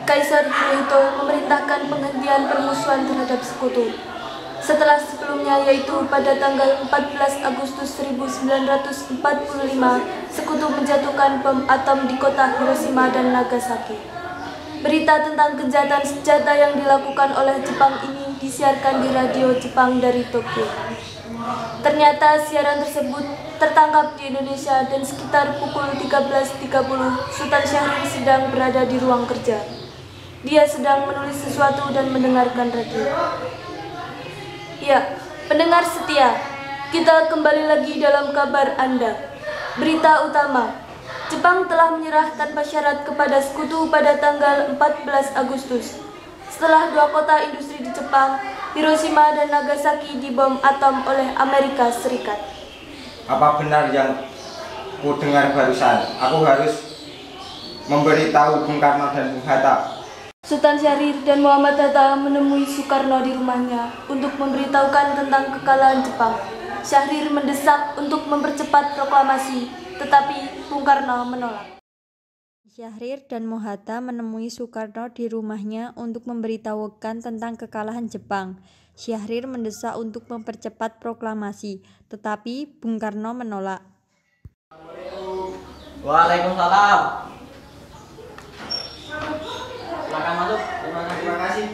Kaisar Hirohito memerintahkan penghentian permusuhan terhadap sekutu. Setelah sebelumnya, yaitu pada tanggal 14 Agustus 1945, sekutu menjatuhkan bom atom di kota Hiroshima dan Nagasaki. Berita tentang kejahatan senjata yang dilakukan oleh Jepang ini disiarkan di radio Jepang dari Tokyo. Ternyata siaran tersebut tertangkap di Indonesia dan sekitar pukul 13.30 Sultan Syahrir sedang berada di ruang kerja. Dia sedang menulis sesuatu dan mendengarkan radio. Ya, pendengar setia, kita kembali lagi dalam kabar Anda. Berita utama, Jepang telah menyerah tanpa syarat kepada sekutu pada tanggal 14 Agustus. Setelah dua kota industri di Jepang, Hiroshima dan Nagasaki dibom atom oleh Amerika Serikat. Apa benar yang ku dengar barusan? Aku harus memberitahu Bung Karno dan Bung Hatta. Sultan Syahrir dan Muhammad Hatta menemui Soekarno di rumahnya untuk memberitahukan tentang kekalahan Jepang. Syahrir mendesak untuk mempercepat proklamasi, tetapi Bung Karno menolak. Syahrir dan Mohatta menemui Soekarno di rumahnya untuk memberitahukan tentang kekalahan Jepang. Syahrir mendesak untuk mempercepat proklamasi, tetapi Bung Karno menolak. Waalaikumsalam. Silakan masuk. Terima kasih.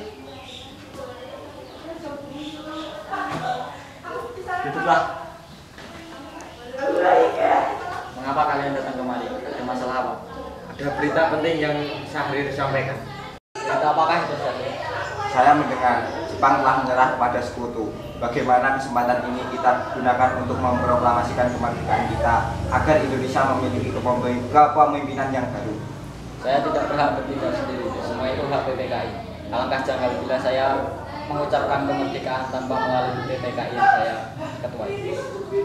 Duduklah. Mengapa kalian datang kemari? Ada masalah apa? Ada berita penting yang Syahrir sampaikan. Berita apakah itu, Syahrir? Saya mendengar Jepang telah menyerah kepada sekutu. Bagaimana kesempatan ini kita gunakan untuk memproklamasikan kemerdekaan kita agar Indonesia memiliki kepemimpinan yang baru. Saya tidak berhak bertindak sendiri. Semua itu hak PPKI. Alangkah janggal bila saya mengucapkan kemerdekaan tanpa melalui PPKI yang saya ketuai.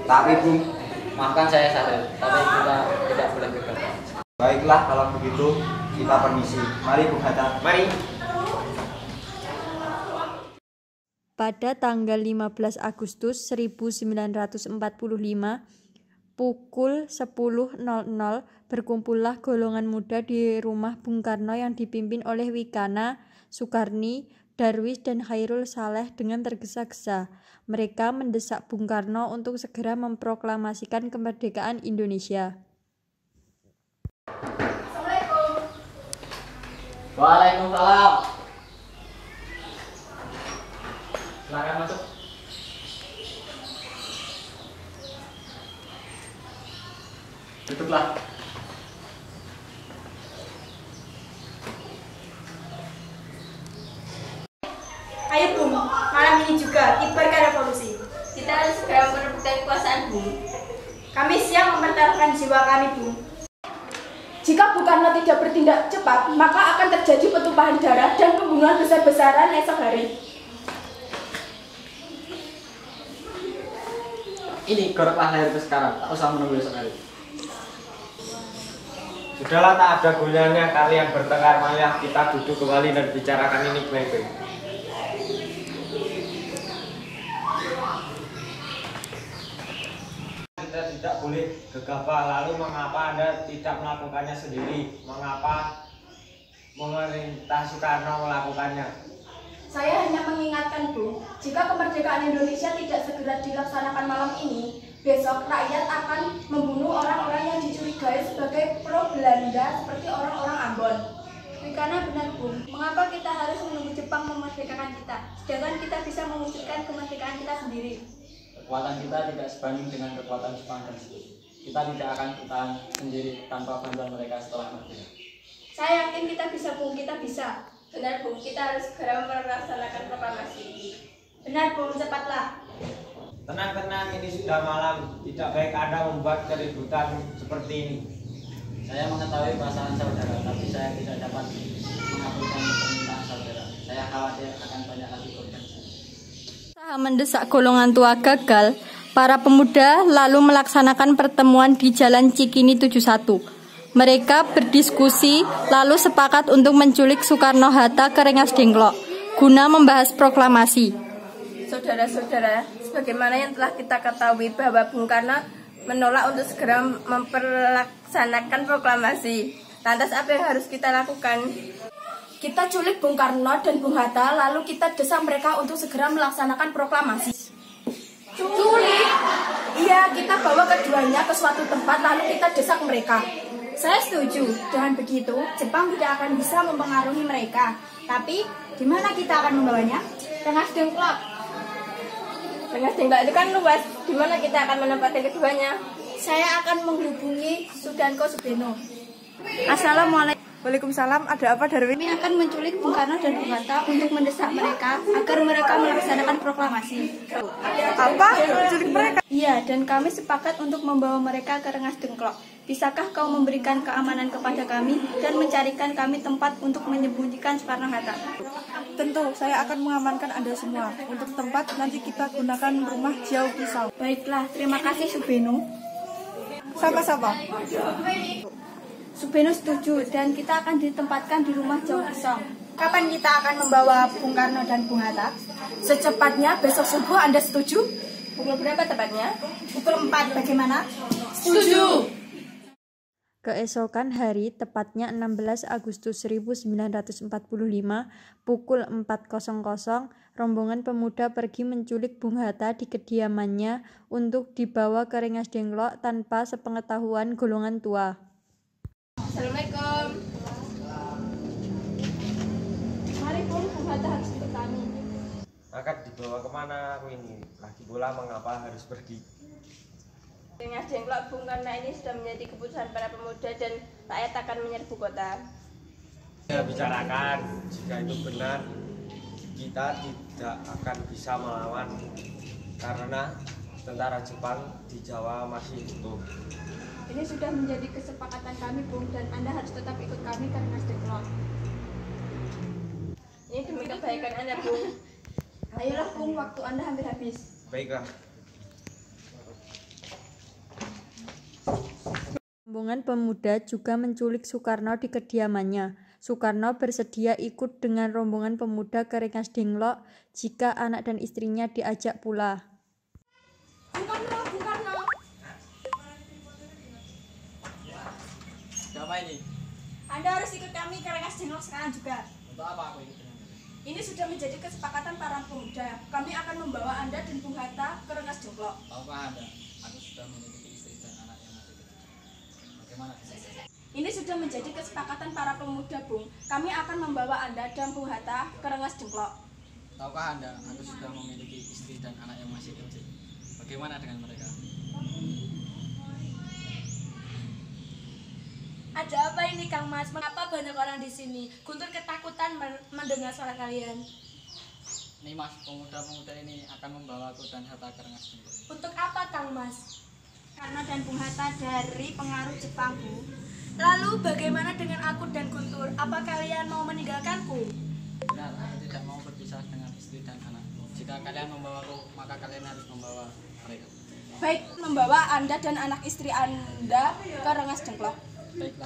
Tapi Bung, Maafkan saya, Syahrir, tapi kita tidak boleh gegabah. baiklah kalau begitu kita permisi. Mari Bung Hatta. Mari. Pada tanggal 15 Agustus 1945, pukul 10.00, berkumpullah golongan muda di rumah Bung Karno yang dipimpin oleh Wikana, Sukarni, Darwis, dan Khairul Saleh dengan tergesa-gesa. Mereka mendesak Bung Karno untuk segera memproklamasikan kemerdekaan Indonesia. Assalamualaikum. Waalaikumsalam. Silakan masuk. Duduklah. Ayo Bung, malam ini juga kibarkan revolusi. Kita harus segera merebutkan kekuasaan Bung. Kami siap mempertaruhkan jiwa kami Bung. Jika Bung Karno tidak bertindak cepat, maka akan terjadi pertumpahan darah dan pembunuhan besar-besaran esok hari. Ini goreklah lahir itu sekarang, tak usah menunggu esok hari. Sudahlah, tak ada gunanya kalian bertengkar, malah kita duduk kembali dan bicarakan ini baik-baik. Kita tidak boleh gegabah. Lalu mengapa Anda tidak melakukannya sendiri? Mengapa pemerintah Soekarno melakukannya? Saya hanya mengingatkan Bung, jika kemerdekaan Indonesia tidak segera dilaksanakan malam ini, besok rakyat akan membunuh orang-orang yang dicurigai sebagai pro-Belanda seperti orang-orang Ambon. Karena benar Bung, mengapa kita harus menunggu Jepang memerdekakan kita, sedangkan kita bisa mewujudkan kemerdekaan kita sendiri? Kekuatan kita tidak sebanding dengan kekuatan Jepang dan sekutu. Kita tidak akan bertahan sendiri tanpa bantuan mereka setelah merdeka. Saya yakin kita bisa Bung, kita bisa. Benar Bung, kita harus segera melaksanakan proklamasi. Benar Bung, cepatlah. Tenang-tenang, ini sudah malam. Tidak baik Anda membuat keributan seperti ini. Saya mengetahui perasaan saudara, tapi saya tidak dapat mengabulkan permintaan saudara. Saya khawatir akan banyak lagi korban. Usaha mendesak golongan tua gagal, para pemuda lalu melaksanakan pertemuan di Jalan Cikini 71. Mereka berdiskusi lalu sepakat untuk menculik Soekarno-Hatta ke Rengas Dengklok guna membahas proklamasi. Saudara-saudara, sebagaimana yang telah kita ketahui bahwa Bung Karno menolak untuk segera memperlaksanakan proklamasi. Lantas apa yang harus kita lakukan? Kita culik Bung Karno dan Bung Hatta, lalu kita desak mereka untuk segera melaksanakan proklamasi. Culik? Iya, kita bawa keduanya ke suatu tempat, lalu kita desak mereka. Saya setuju. Dengan begitu, Jepang tidak akan bisa mempengaruhi mereka. Tapi, di mana kita akan membawanya? Rengas Dengklok. Rengas Dengklok itu kan luas. Di mana kita akan menempatkan keduanya? Saya akan menghubungi Sudanko Subeno. Assalamualaikum. Waalaikumsalam, ada apa Darwin? Kami akan menculik Bung Karno dan Bung Hatta untuk mendesak mereka agar mereka melaksanakan proklamasi. Apa? Menculik mereka? Iya, dan kami sepakat untuk membawa mereka ke Rengas Dengklok. Bisakah kau memberikan keamanan kepada kami dan mencarikan kami tempat untuk menyembunyikan Soekarno-Hatta? Tentu, saya akan mengamankan Anda semua. Untuk tempat, nanti kita gunakan rumah Jauh Kisau. Baiklah, terima kasih Subeno. Sama-sama. Subeno setuju dan kita akan ditempatkan di rumah Jauh Kisau. Kapan kita akan membawa Bung Karno dan Bung Hatta? Secepatnya, besok subuh Anda setuju? Pukul berapa tepatnya? Pukul 4, bagaimana? Setuju! Keesokan hari, tepatnya 16 Agustus 1945, pukul 4.00, rombongan pemuda pergi menculik Bung Hatta di kediamannya untuk dibawa ke Rengas Dengklok tanpa sepengetahuan golongan tua. Assalamualaikum. Mari Bung Hatta harus ikut kami. Akan dibawa kemana aku ini? Lagi pula mengapa harus pergi? Rengas Dengklok Bung, karena ini sudah menjadi keputusan para pemuda dan rakyat akan menyerbu kota. Saya bicarakan, jika itu benar, kita tidak akan bisa melawan karena tentara Jepang di Jawa masih utuh. Ini sudah menjadi kesepakatan kami, Bung, dan Anda harus tetap ikut kami ke Rengas Dengklok. Ini demi kebaikan Anda, Bung. Ayolah, Bung, waktu Anda hampir habis. Baiklah. Rombongan pemuda juga menculik Soekarno di kediamannya. Soekarno bersedia ikut dengan rombongan pemuda ke Rengas Dengklok jika anak dan istrinya diajak pula. Bung Karno, Bung Karno. Siapa ini? Anda harus ikut kami ke Rengas Dengklok sekarang juga. Untuk apa aku ikut dengan mereka? Ini sudah menjadi kesepakatan para pemuda. Kami akan membawa Anda dan Bung Hatta ke Rengas Dengklok. Tahukah Anda, aku sudah memiliki istri dan anak yang masih kecil. Bagaimana bisa? Ini sudah menjadi kesepakatan para pemuda, Bung. Kami akan membawa Anda dan Bung Hatta ke Rengas Dengklok. Tahukah Anda, aku sudah memiliki istri dan anak yang masih kecil. Bagaimana dengan mereka? Ada apa ini, Kang Mas? Mengapa banyak orang di sini? Guntur ketakutan mendengar suara kalian. Nih Mas, pemuda-pemuda ini akan membawa aku dan Hatta ke Rengas Dengklok. Untuk apa, Kang Mas? Karena dan Bung Hatta dari pengaruh Jepang, Bu. Lalu bagaimana dengan aku dan Guntur? Apa kalian mau meninggalkanku? Benar, aku tidak mau berpisah dengan istri dan anak. Jika kalian membawaku, maka kalian harus membawa mereka. Baik, membawa Anda dan anak istri Anda ke Rengas Dengklok. Baiklah.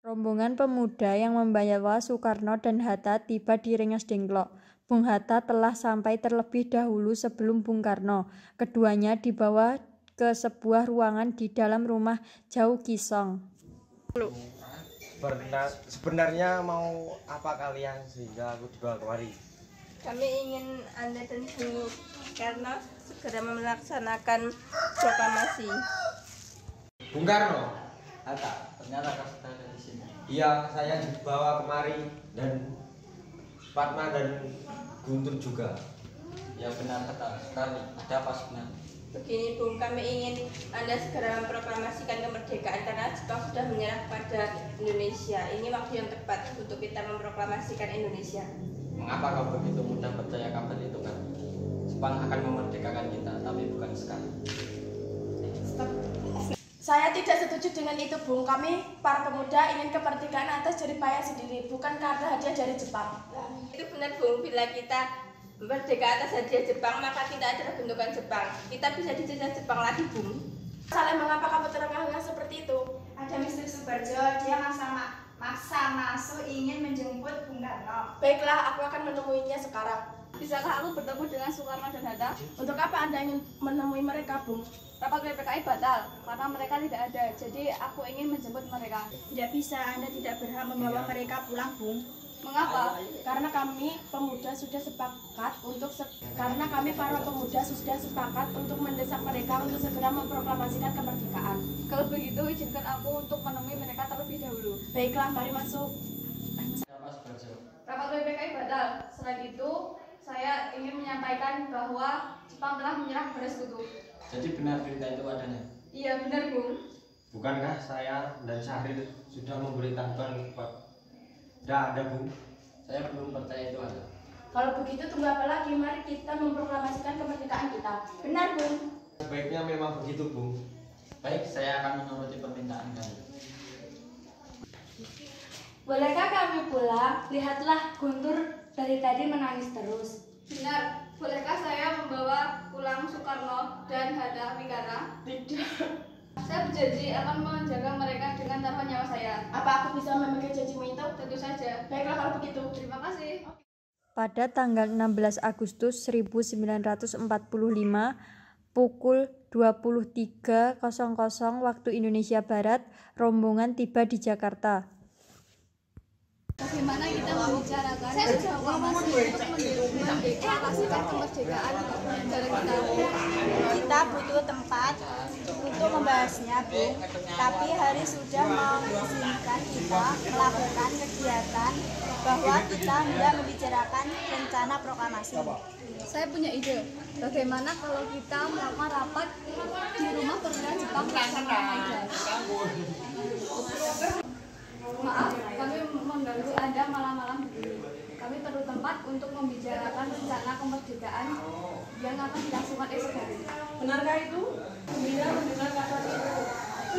Rombongan pemuda yang membawa Soekarno dan Hatta tiba di Rengas Dengklok. Bung Hatta telah sampai terlebih dahulu sebelum Bung Karno. Keduanya dibawa ke sebuah ruangan di dalam rumah Jauh Kisong. Sebenarnya mau apa kalian sehingga aku dibawa kemari? Kami ingin Anda dan Bung Karno segera melaksanakan proklamasi. Bung Karno, Hatta, ternyata kau sudah ada di sini. iya saya dibawa kemari dan Fatma dan Guntur juga. Ya benar Hatta, sekali. Ada apa sebenarnya? Begini Bung, kami ingin Anda segera memproklamasikan kemerdekaan karena Jepang sudah menyerah kepada Indonesia. Ini waktu yang tepat untuk kita memproklamasikan Indonesia. Mengapa kau begitu mudah percaya kabar itu kan? Jepang akan memerdekakan kita, tapi bukan sekarang. Saya tidak setuju dengan itu, Bung. Kami, para pemuda, ingin kemerdekaan atas jeripaya sendiri, bukan karena hadiah dari Jepang. Itu benar Bung, bila kita merdeka atas hadiah Jepang, maka kita adalah bentukan Jepang. Kita bisa dijajah Jepang lagi, Bung. Saleh, mengapa kamu terengah-engah seperti itu? Ada Misteri Subarjo, dia maksa masuk ingin menjemput Bung Karno. Baiklah, aku akan menemuinya sekarang. Bisakah aku bertemu dengan Soekarno dan Hatta? Untuk apa Anda ingin menemui mereka, Bung? Rapat PPKI batal karena mereka tidak ada. Jadi aku ingin menjemput mereka. Tidak bisa, Anda tidak berhak membawa mereka pulang, Bung. Mengapa? Karena kami pemuda sudah sepakat untuk mendesak mereka untuk segera memproklamasikan kemerdekaan. Kalau begitu izinkan aku untuk menemui mereka terlebih dahulu. Baiklah, mari masuk. Rapat PPKI batal. Selain itu, saya ingin menyampaikan bahwa Jepang telah menyerah kepada sekutu. Jadi benar berita itu adanya? Iya benar, Bung. Bukankah saya dan Syahril sudah memberitahukan tidak ada, Bung? Saya belum percaya itu ada. Kalau begitu tunggu apa lagi? Mari kita memproklamasikan kemerdekaan kita. Benar, Bung? Sebaiknya memang begitu, Bung. Baik, saya akan menuruti permintaan kami. Bolehkah kami pulang? Lihatlah, Guntur dari tadi menangis terus. Benar. Bolehkah saya membawa pulang Soekarno dan Hatta Wigara? Tidak. Saya berjanji akan menjaga mereka dengan taruhan nyawa saya. Apa aku bisa memegang janjimu itu? Tentu saja. Baiklah kalau begitu. Terima kasih. Pada tanggal 16 Agustus 1945, pukul 23.00 waktu Indonesia Barat, rombongan tiba di Jakarta. Bagaimana kita membicarakan proklamasi untuk mendeklarasikan kemerdekaan negara kita? Kita butuh tempat untuk membahasnya, Bung. Tapi hari sudah mengizinkan kita melakukan kegiatan bahwa kita hendak membicarakan rencana proklamasi. Saya punya ide. Bagaimana kalau kita melakukan rapat di rumah perwakilan Jepang bersama Maeda? Maaf, kami mengganggu Anda malam-malam begini. Kami perlu tempat untuk membicarakan rencana kemerdekaan yang akan dilangsungkan esok hari. Benarkah itu? Gembira mendengar kabar itu.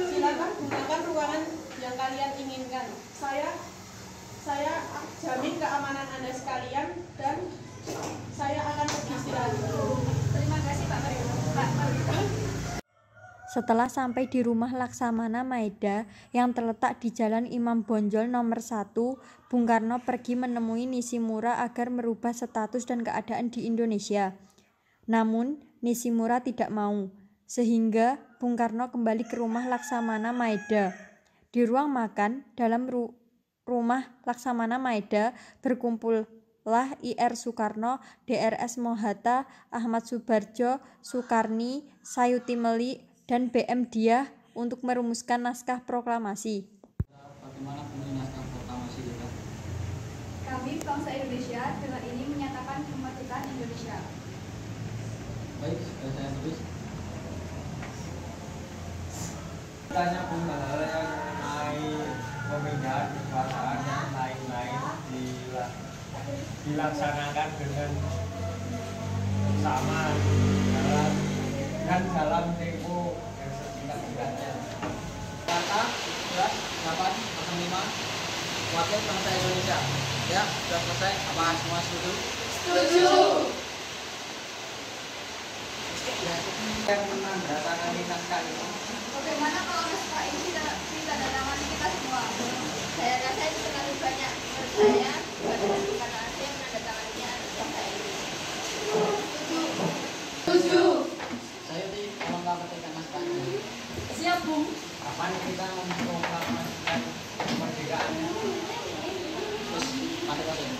Silakan gunakan ruangan yang kalian inginkan. Saya jamin keamanan Anda sekalian dan saya akan pergi istirahat. Terima kasih Pak Marita. Setelah sampai di rumah Laksamana Maeda yang terletak di Jalan Imam Bonjol nomor 1, Bung Karno pergi menemui Nishimura agar merubah status dan keadaan di Indonesia. Namun, Nishimura tidak mau, sehingga Bung Karno kembali ke rumah Laksamana Maeda. Di ruang makan dalam rumah Laksamana Maeda berkumpullah IR Soekarno, DRS Mohatta, Ahmad Subarjo, Sukarni, Sayuti Meli, dan BM Diah untuk merumuskan naskah proklamasi. Bagaimana bunyi naskah proklamasi kita? Kami bangsa Indonesia dengan ini menyatakan kemerdekaan Indonesia. Baik, sudah saya tulis. Tanya hal yang mengenai pemindahan kekuasaan yang lain-lain dilaksanakan dengan sama dalam tempo yang sesingkat-singkatnya. Kata 11.805 Wakil Bangsa Indonesia. Ya, sudah selesai. Apa semua setuju? Setuju. Yang menandatangani naskah ini. Bagaimana kalau naskah ini tidak ditandatangani kita semua? Saya rasa itu terlalu banyak. Menurut saya, bukan saya yang menandatanganinya adalah saya. Setuju. Saya tolong kamu petikan naskahnya. Siap, Bung. Kapan kita memproklamasikan kemerdekaan? Terus masing-masing.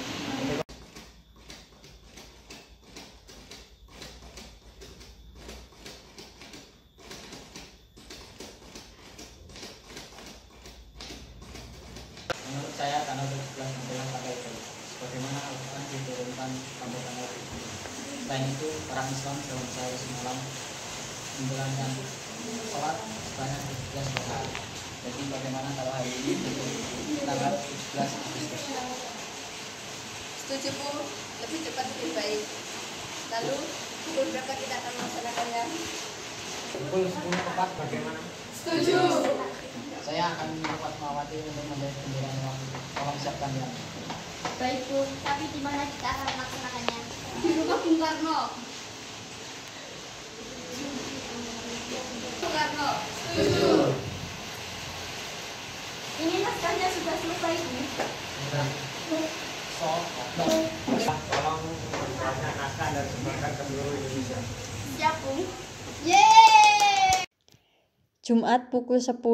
Menurut saya tanggal 17 adalah tanggal itu. Bagaimana Al-Quran diturunkan sampai tanggal itu. Selain itu, orang Islam dalam sehari semalam menjalankan sholat sebanyak 17 rakaat. Jadi bagaimana kalau hari ini tanggal 17 Agustus? Setuju, Bu. Lebih cepat lebih baik. Lalu, pukul berapa kita akan melaksanakannya? Pukul 10 tepat bagaimana? Setuju. Saya akan merapat Mawati untuk menjadi pemberian waktu. Tolong siapkan ya. Baik, Bung. Tapi di mana kita akan melaksanakannya? Di rumah Bung Karno. Bung Karno. Setuju. Ini naskahnya sudah selesai, Bu. Tolong Jumat pukul 10,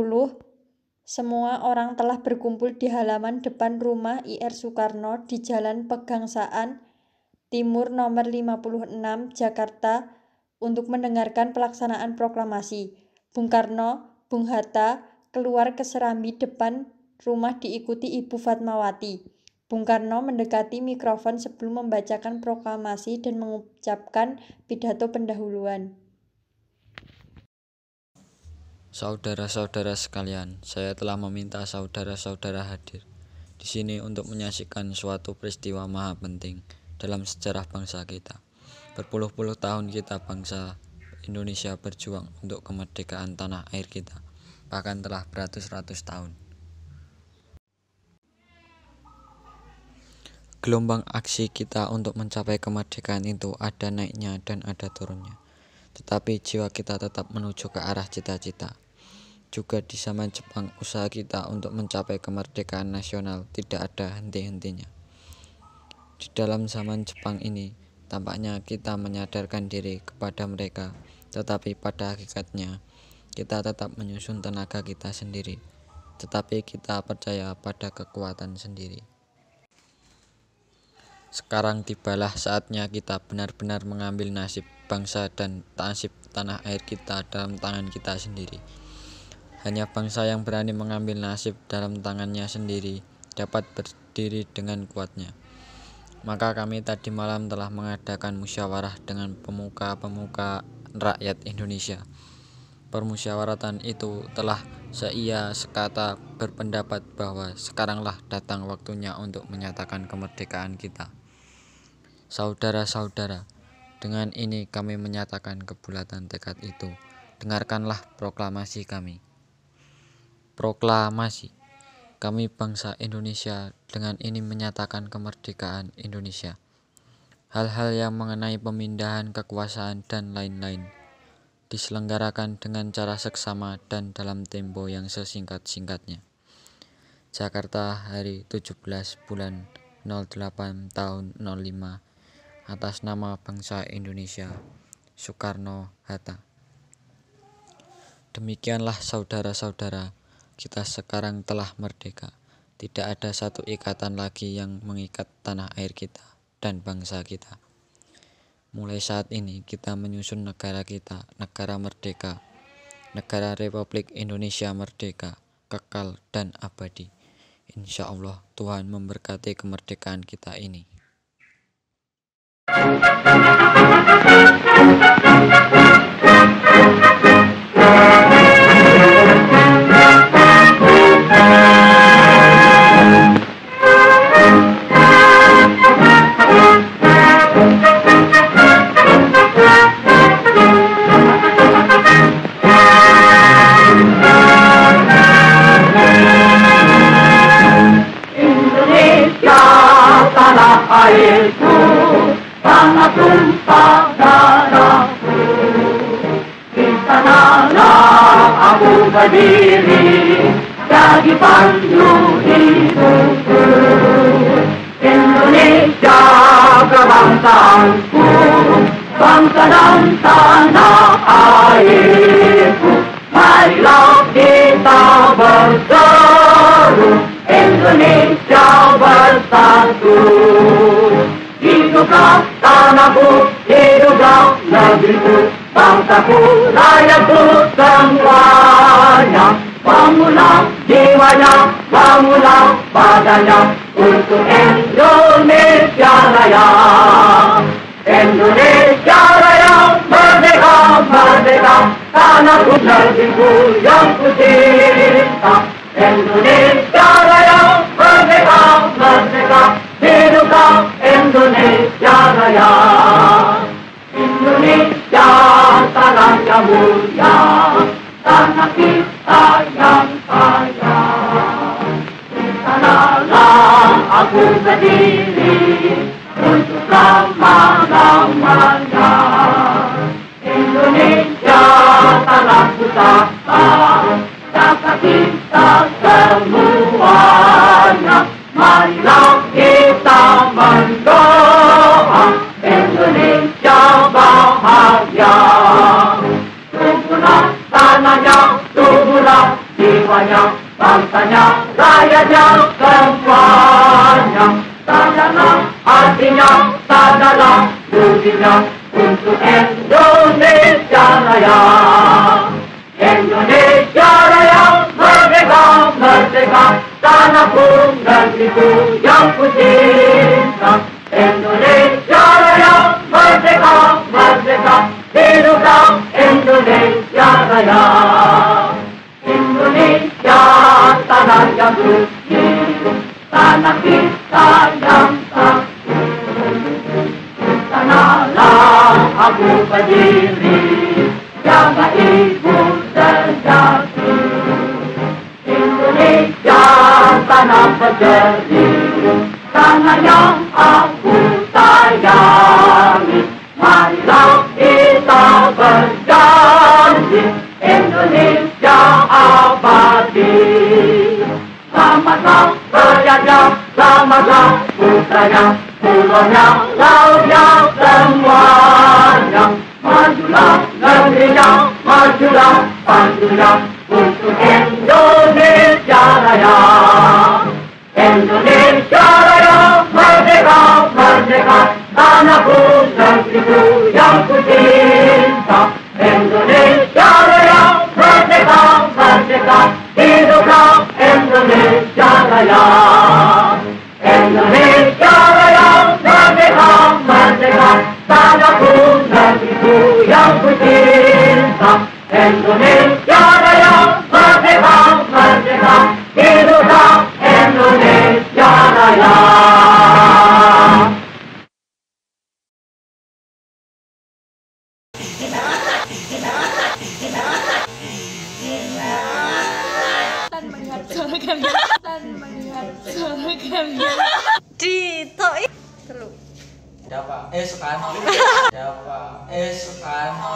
semua orang telah berkumpul di halaman depan rumah IR Soekarno di Jalan Pegangsaan Timur nomor 56, Jakarta untuk mendengarkan pelaksanaan proklamasi. Bung Karno, Bung Hatta keluar ke serambi depan rumah diikuti Ibu Fatmawati. Bung Karno mendekati mikrofon sebelum membacakan proklamasi dan mengucapkan pidato pendahuluan. Saudara-saudara sekalian, saya telah meminta saudara-saudara hadir di sini untuk menyaksikan suatu peristiwa maha penting dalam sejarah bangsa kita. Berpuluh-puluh tahun kita bangsa Indonesia berjuang untuk kemerdekaan tanah air kita, bahkan telah beratus-ratus tahun. Gelombang aksi kita untuk mencapai kemerdekaan itu ada naiknya dan ada turunnya. Tetapi jiwa kita tetap menuju ke arah cita-cita. Juga di zaman Jepang, usaha kita untuk mencapai kemerdekaan nasional tidak ada henti-hentinya. Di dalam zaman Jepang ini, tampaknya kita menyadarkan diri kepada mereka, tetapi pada hakikatnya kita tetap menyusun tenaga kita sendiri, tetapi kita percaya pada kekuatan sendiri. Sekarang tibalah saatnya kita benar-benar mengambil nasib bangsa dan nasib tanah air kita dalam tangan kita sendiri. Hanya bangsa yang berani mengambil nasib dalam tangannya sendiri dapat berdiri dengan kuatnya. Maka kami tadi malam telah mengadakan musyawarah dengan pemuka-pemuka rakyat Indonesia. Permusyawaratan itu telah seia sekata berpendapat bahwa sekaranglah datang waktunya untuk menyatakan kemerdekaan kita. Saudara-saudara, dengan ini kami menyatakan kebulatan tekad itu. Dengarkanlah proklamasi kami. Proklamasi. Kami bangsa Indonesia dengan ini menyatakan kemerdekaan Indonesia. Hal-hal yang mengenai pemindahan kekuasaan dan lain-lain diselenggarakan dengan cara seksama dan dalam tempo yang sesingkat-singkatnya. Jakarta, hari 17 bulan 08 tahun 05, atas nama bangsa Indonesia, Soekarno-Hatta. Demikianlah saudara-saudara, kita sekarang telah merdeka. Tidak ada satu ikatan lagi yang mengikat tanah air kita dan bangsa kita. Mulai saat ini kita menyusun negara kita, negara merdeka, negara Republik Indonesia merdeka, kekal dan abadi. Insya Allah Tuhan memberkati kemerdekaan kita ini. Airku, tanah tumpah darahku, di sanalah aku berdiri, jadi pandu hidupku. Indonesia kebangsaanku, bangsa dan tanah airku. Marilah kita berseru, Indonesia bersatu. Hiduplah tanahku, hiduplah negeriku, bangsaku, rakyatku semuanya. Bangunlah jiwanya, bangunlah badannya untuk Indonesia Raya. Indonesia Raya, merdeka, merdeka, tanahku, negeriku yang ku cinta. Indonesia Raya, merdeka, merdeka, hiduplah Indonesia Raya. Indonesia tanah yang mulia, tanah kita yang kaya. Di sanalah aku berdiri untuk selama-lamanya. Indonesia tanah pusaka, dapat kita semuanya. Marilah kita mendoa Indonesia bahagia. Tumbuhlah tanahnya, jiwanya, bangsanya, rakyatnya, semuanya. Sadarlah artinya, sadarlah budinya untuk Indonesia Raya. Indonesia Raya, merdeka, merdeka, tanahku, negeriku yang ku cinta. Indonesia Raya, merdeka, merdeka, hiduplah Indonesia Raya. Indonesia tanah yang suci, tanah kita yang satu. Sanalah aku berdiri, jaga ibu sejati. Indonesia tanah berjeri, tanah yang aku sayangi. Marilah kita berjanji, Indonesia abadi. Selamatlah rakyatnya, selamatlah putranya, pulaunya, lautnya, semuanya. Majulah negerinya, majulah pantunya untuk Indonesia Raya. Indonesia Raya, merdeka, merdeka, tanahku, negeriku yang ku cinta. Indonesia Raya, merdeka, merdeka, hiduplah Indonesia Raya. Indonesia Raya, merdeka, merdeka, tanahku, negeriku yang ku cinta. Indonesia Raya, merdeka, merdeka, hiduplah Indonesia Raya. Tan melihat suara kalian. Tan melihat suara kalian. Dito telu. Siapa? Soekarno. Siapa? Soekarno.